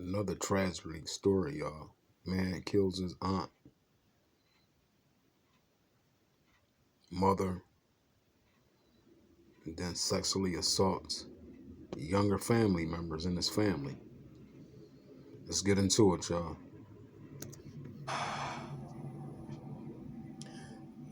Another tragic story, y'all. Man kills his aunt, mother, and then sexually assaults younger family members in his family. Let's get into it, y'all.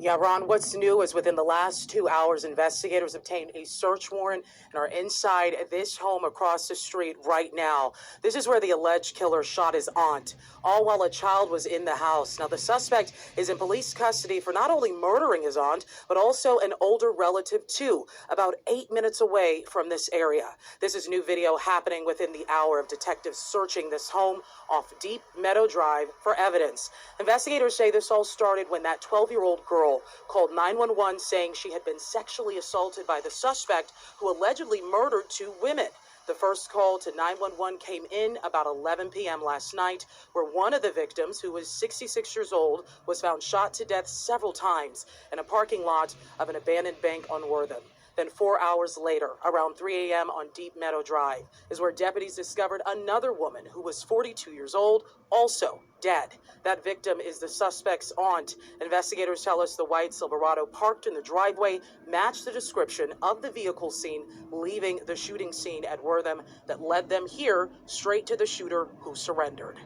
Yeah, Ron, what's new is within the last 2 hours, investigators obtained a search warrant and are inside this home across the street right now. This is where the alleged killer shot his aunt, all while a child was in the house. Now, the suspect is in police custody for not only murdering his aunt, but also an older relative, too, about 8 minutes away from this area. This is new video happening within the hour of detectives searching this home off Deep Meadow Drive for evidence. Investigators say this all started when that 12-year-old girl called 911 saying she had been sexually assaulted by the suspect who allegedly murdered 2 women. The first call to 911 came in about 11 p.m. last night, where one of the victims, who was 66 years old, was found shot to death several times in a parking lot of an abandoned bank on Wortham. Then 4 hours later, around 3 a.m. on Deep Meadow Drive, is where deputies discovered another woman who was 42 years old, also dead. That victim is the suspect's aunt. Investigators tell us the white Silverado parked in the driveway matched the description of the vehicle seen leaving the shooting scene at Wortham that led them here straight to the shooter who surrendered.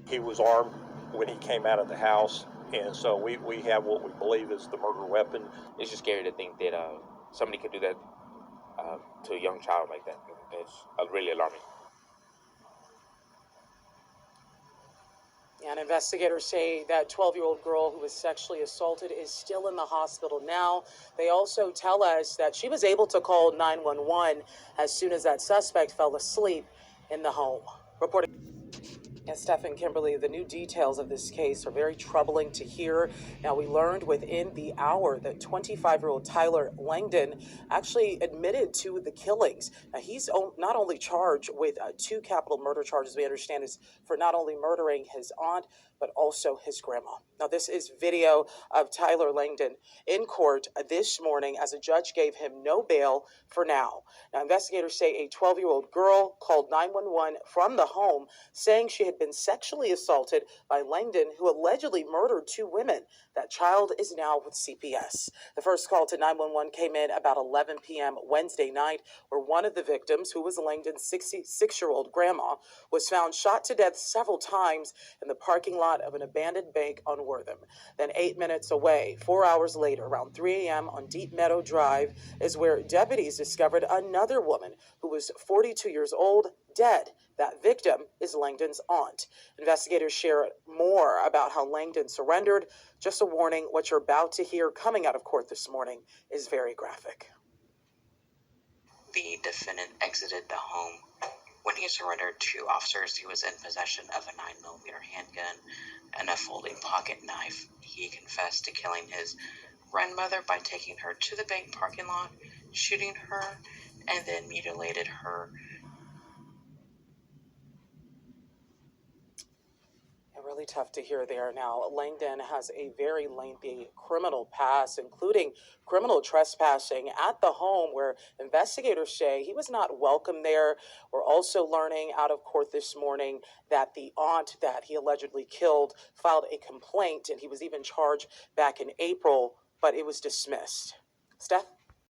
He was armed when he came out of the house, and so we have what we believe is the murder weapon. It's just scary to think that somebody could do that to a young child like that. It's really alarming. And investigators say that 12-year-old girl who was sexually assaulted is still in the hospital now. They also tell us that she was able to call 911 as soon as that suspect fell asleep in the home. Reporting. And Stephen, Kimberly, the new details of this case are very troubling to hear. Now, we learned within the hour that 25-year-old Tyler Langdon actually admitted to the killings. Now, he's not only charged with 2 capital murder charges, we understand, is for not only murdering his aunt, but also his grandma. Now, this is video of Tyler Langdon in court this morning as a judge gave him no bail for now. Now, investigators say a 12-year-old girl called 911 from the home saying she had been sexually assaulted by Langdon, who allegedly murdered 2 women. That child is now with CPS. The first call to 911 came in about 11 p.m. Wednesday night, where one of the victims, who was Langdon's 66-year-old grandma, was found shot to death several times in the parking lot of an abandoned bank on Wortham. Then 8 minutes away, 4 hours later, around 3 a.m. on Deep Meadow Drive, is where deputies discovered another woman who was 42 years old, dead. That victim is Langdon's aunt. Investigators share more about how Langdon surrendered. Just a warning, what you're about to hear coming out of court this morning is very graphic. The defendant exited the home. When he surrendered to officers, he was in possession of a 9mm handgun and a folding pocket knife. He confessed to killing his grandmother by taking her to the bank parking lot, shooting her, and then mutilated her. Really tough to hear there. Now, Langdon has a very lengthy criminal past, including criminal trespassing at the home, where investigators say he was not welcome there. We're also learning out of court this morning that the aunt that he allegedly killed filed a complaint, and he was even charged back in April, but it was dismissed. Steph?